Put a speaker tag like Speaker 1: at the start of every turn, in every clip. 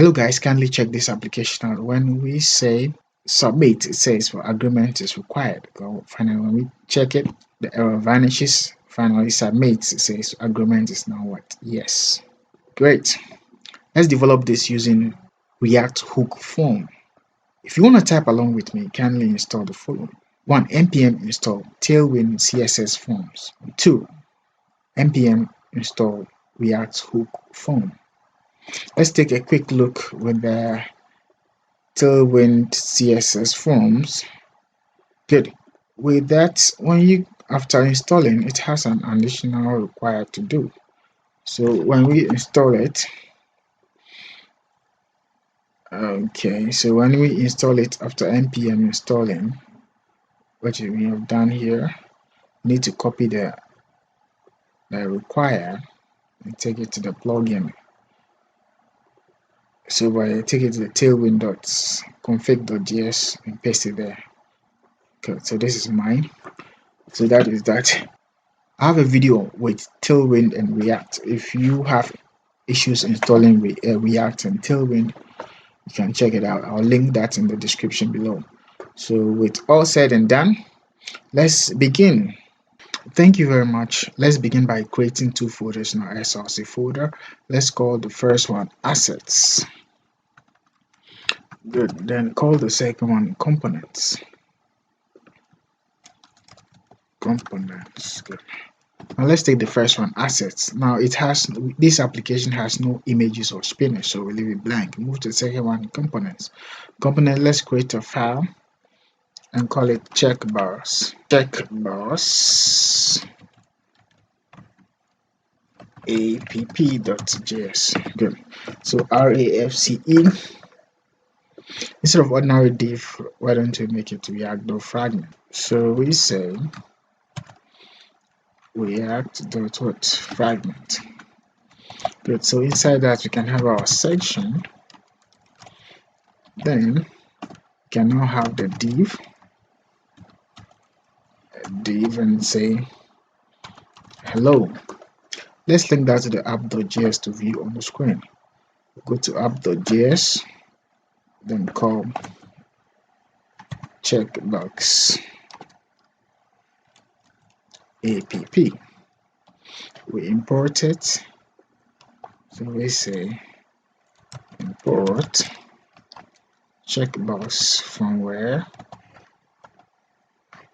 Speaker 1: Hello guys, kindly check this application out. When we say submit, it says for agreement is required. Finally, when we check it, the error vanishes. Finally, submit, it says agreement is now what? Yes. Great. Let's develop this using React hook form. If you want to type along with me, kindly install the following. 1. npm install Tailwindcss forms. 2. npm install React hook form. Let's take a quick look with the Tailwindcss forms. Good. With that, after installing, it has an additional required to do. So when we install it, so when we install it after npm installing, what we have done here, we need to copy the require and take it to the plugin. So by take it to the tailwind.config.js and paste it there. Okay, so this is mine. So that is that. I have a video with Tailwind and React. If you have issues installing React and Tailwind, you can check it out. I'll link that in the description below. So with all said and done, let's begin. Thank you very much. Let's begin by creating two folders in our SRC folder. Let's call the first one assets. Good. Then call the second one components. Good. Now let's take the first one, assets. Now this application has no images or spinners, so we leave it blank. Move to the second one, components. Let's create a file and call it checkbox. Checkbox app.js. Good. So RAFCE. Instead of ordinary div, why don't we make it React fragment? So we say React.fragment. Good. So inside that we can have our section. Then we can now have the div and say hello. Let's link that to the app.js to view on the screen. Go to app.js, then call checkbox app. We import it. So we say import checkbox from where?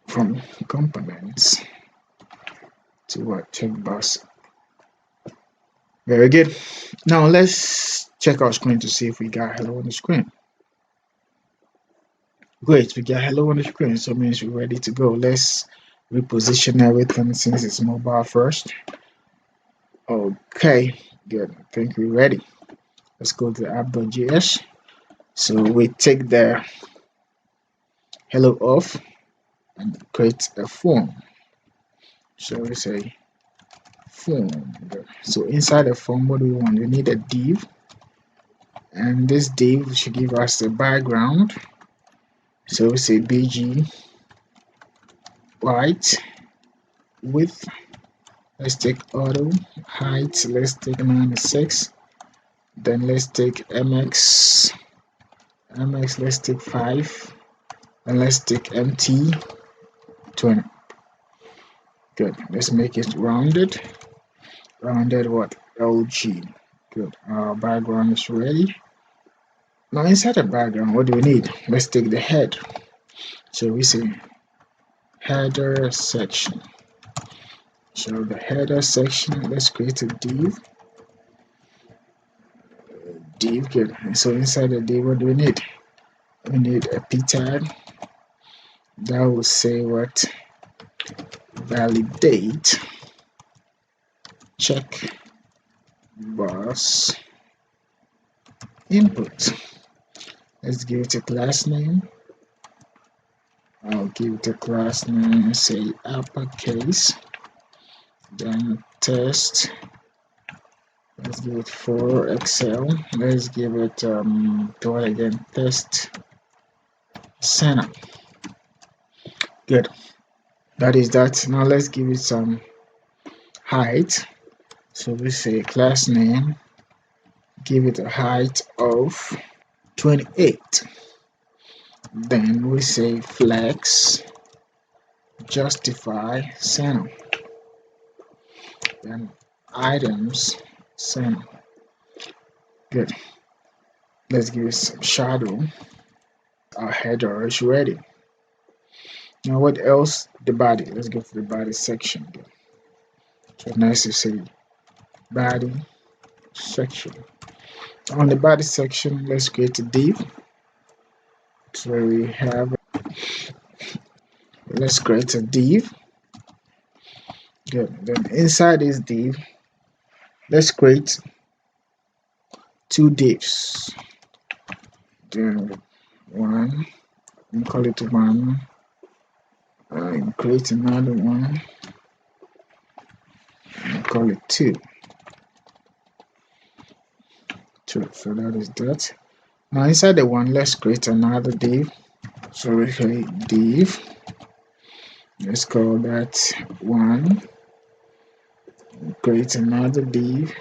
Speaker 1: From components to what? Checkbox. Very good. Now let's check our screen to see if we got hello on the screen. Great, we got hello on the screen, so it means we're ready to go. Let's reposition everything since it's mobile first. Okay, good. I think we're ready. Let's go to the app.js. So we take the hello off and create a form. So we say form. Good. So inside the form, what do we want? We need a div, and this div should give us the background. So we say bg white, width, let's take auto, height, let's take 96, then let's take mx, let's take 5, and let's take mt 20. Good. Let's make it rounded what? LG. Good. Our background is ready. Now inside the background, what do we need? Let's take the head. So we say header section. So the header section, let's create a div. Good. So inside the div, what do we need? We need a p tag that will say what? Validate checkbox input. Let's give it a class name. I'll give it a class name, say uppercase, then test. Let's give it for Excel. Let's give it test center. Good. That is that. Now let's give it some height. So we say class name give it a height of 28. Then we say flex justify center. Then items center. Good. Let's give it some shadow. Our header is ready. Now what else? The body. Let's go for the body section. Good. So nice to say body section. On the body section, let's create a div. So we have, let's create a div. Good. Then inside this div, let's create two divs. Then one, we call it one. Create another one. Call it two. So that is that. Now inside the one, let's create another div. So we create div. Let's call that one. Create another div.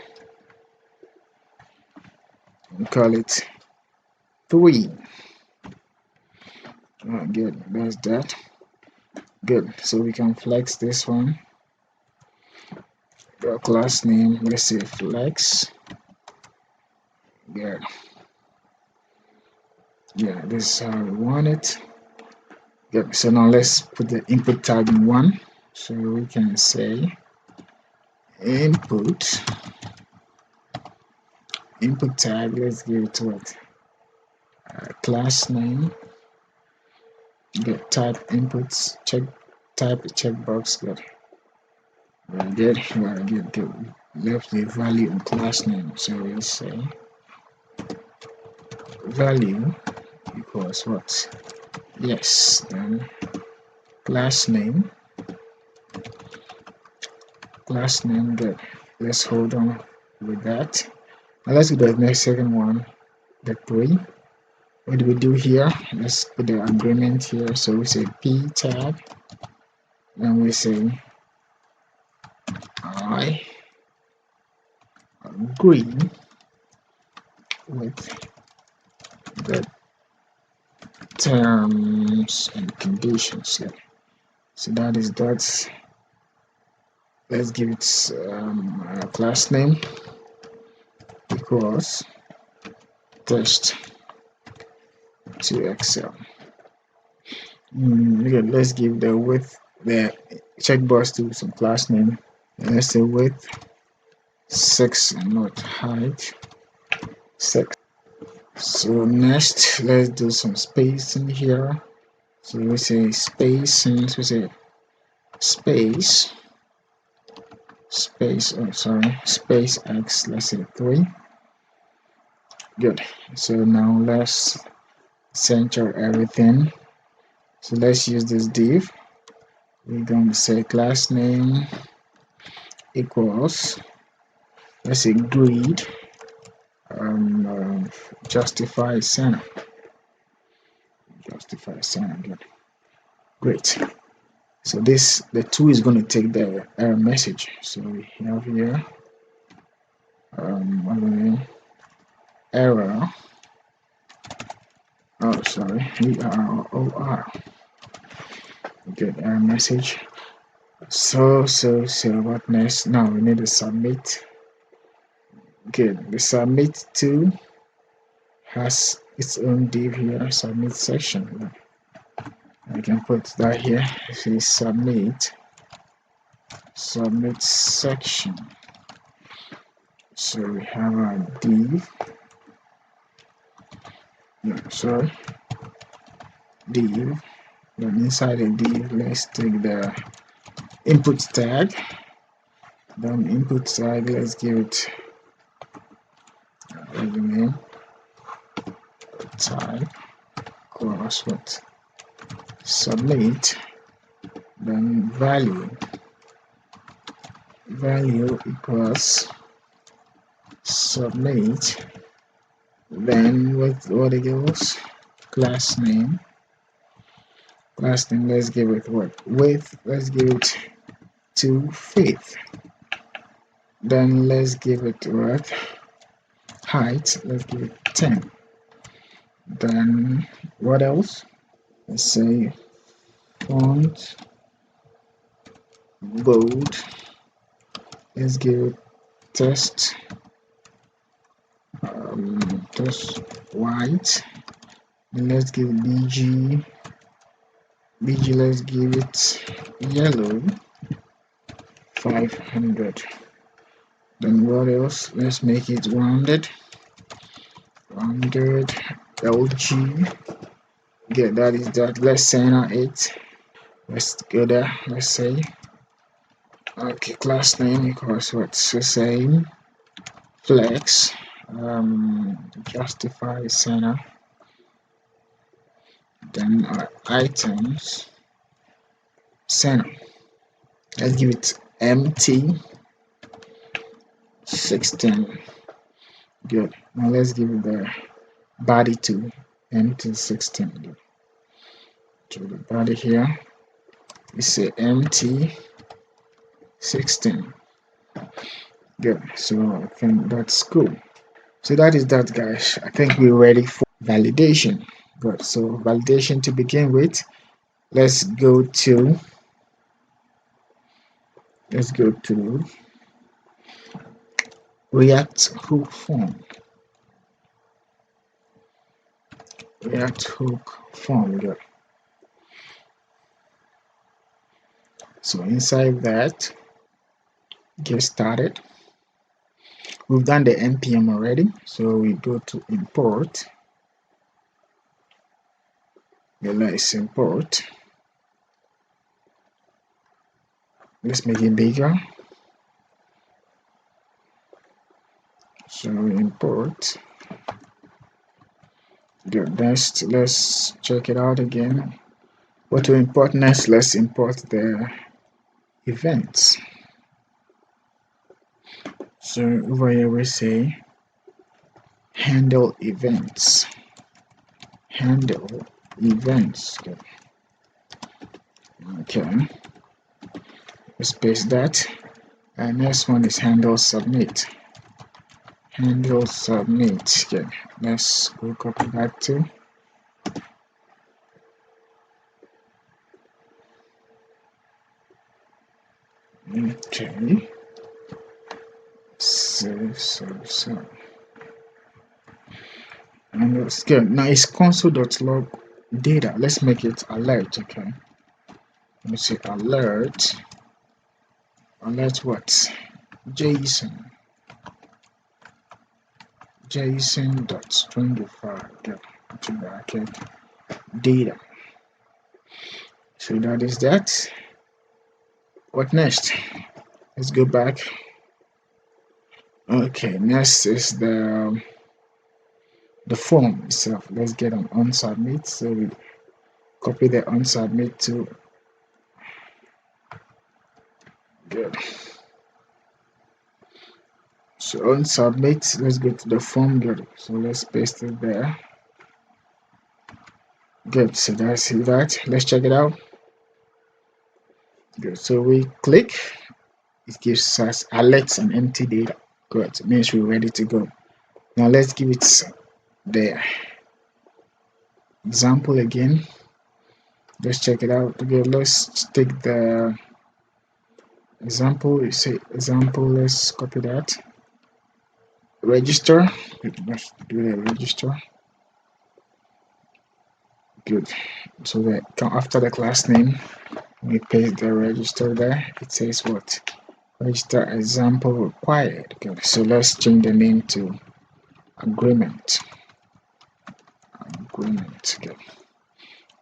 Speaker 1: We call it three. Good. That's that. Good. So we can flex this one. Our class name, let's say flex. Good. Yeah, this is how we want it. Good. So now let's put the input tag in one. So we can say input tag. Let's give it what? Class name. Good. Type inputs. Type a checkbox. Good. Good. Good. Left the value in class name. So we'll say value equals what? Yes. Then class name. Good. Let's hold on with that. Now let's do the next second one, the 3. What do we do here? Let's put the agreement here. So we say p tag, and we say I agree with the terms and conditions. Yeah. So that is that. Let's give it a class name equals test to Excel. Let's give the width, the checkbox to some class name. And let's say width 6 and not height 6. So next, let's do some spacing here. So we say space, and we say space X, let's say 3. Good. So now let's center everything. So let's use this div. We're going to say class name equals, let's say grid justify center. Good. Great. So the 2 is going to take the error message. So we have here error. Oh, sorry, error. Good, error message. So what next? Now we need to submit. Good. The submit to has its own div here, submit section. I can put that here. Say submit section. So we have a div. Div. Then inside the div, let's take the input tag. Then input tag, let's give it the name type equals what? Submit. Then value equals submit. Then with what it goes, class name, let's give it what? Width, let's give it 2 feet. Then let's give it what? height, let's give it 10. Then what else? Let's say font bold, let's give it text text white, and let's give bg, let's give it yellow 500. Then what else? Let's make it rounded lg. Yeah, that is that. Let's center it. Let's go there. Let's say okay, class name equals what's the same flex justify center. Then items center, let's give it empty 16. Good. Now let's give it the body to empty 16. Good. To the body here we say empty 16. Good. So I think that's cool. So that is that, guys. I think we're ready for validation. Good. So validation to begin with, let's go to React hook form. Good. So inside that, get started. We've done the npm already, so we go to import. Let's import. Let's make it bigger. So import. Good. Let's check it out again. What to import next? Let's import the events. So over here we say handle events. Good. Okay, let's paste that. And next one is handle submit. Good. Let's go copy that too. Okay, so and let's go. Now it's console.log data. Let's make it alert. Okay, let me say alert what? json.stringify. Good. To bracket data. So that is that. What next? Let's go back. Okay, next is the form itself. Let's get an onSubmit. So we copy the onSubmit to. Good. So onSubmit, let's go to the form. Good. So let's paste it there. Good. So that's that. Let's check it out. Good. So we click. It gives us alerts and empty data. Good. It means we're ready to go. Now let's give it the example again. Let's check it out. Okay, let's take the example. You say example. Let's copy that. Register. Let's do the register. Good. So that after the class name, we paste the register there. It says what? Register example required. Good. So let's change the name to agreement. Good.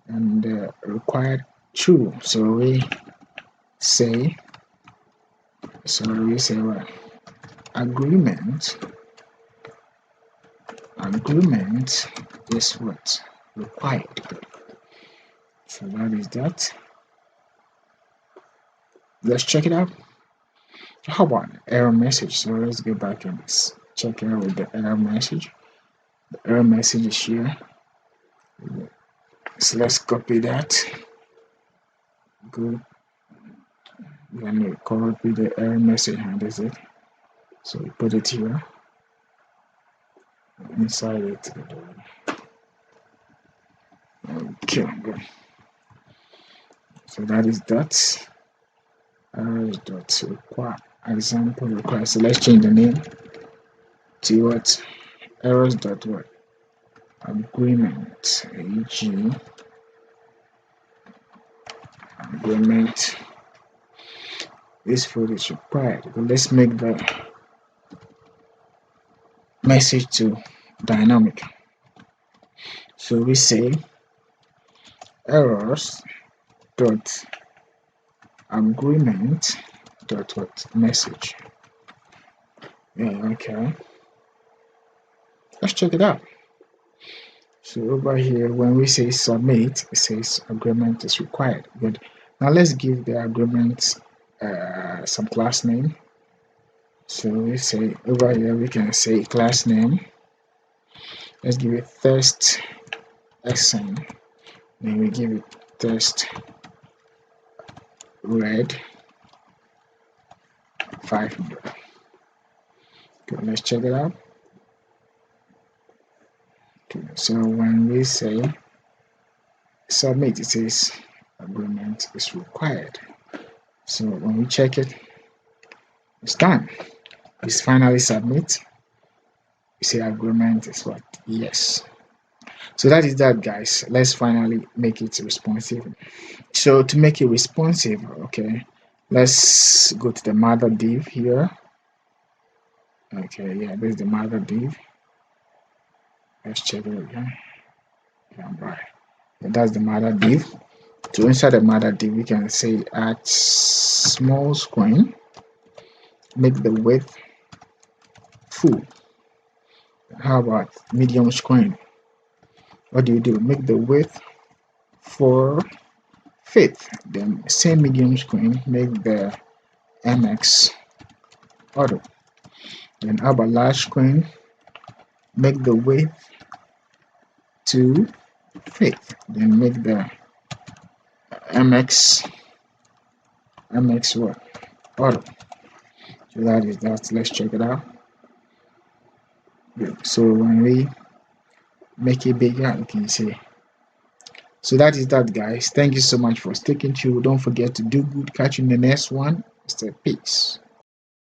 Speaker 1: And required true. So we say what? Agreement is what? Required. Good. So that is that. Let's check it out. How about error message? So let's go back and check it out with the error message. The error message is here. So let's copy that. Good. Then we copy the error message, and that's it. So we put it here. inside it. Okay, good. So that is that. Dot require example require. So let's change the name to what? Errors dot what? Agreement. AG agreement. This field is required. But let's make the message to dynamic. So we say errors dot agreement dot what message. Yeah, okay. Let's check it out. So over here, when we say submit, it says agreement is required. Good. Now let's give the agreement some class name. So we say over here we can say class name. Let's give it test SN. Then we give it test red 500. Okay, let's check it out. Okay, so when we say submit, it says agreement is required. So when we check it, it's done. It's finally submit. You say agreement is what? Yes. So that is that, guys. Let's finally make it responsive. So to make it responsive, okay, let's go to the mother div here. Okay, yeah, there's the mother div. Let's check it again. Yeah, right. And that's the mother div. To inside the mother div, we can say add small screen, make the width full. How about medium screen? What do? Make the width 4/5. Then same medium screen, make the MX auto. Then how about large screen? Make the width 2/5. Then make the MX what? Auto. So that is that. Let's check it out. Good. So when we make it bigger, you can see. So that is that, guys. Thank you so much for sticking through. Don't forget to do good. Catch you in the next one. Peace.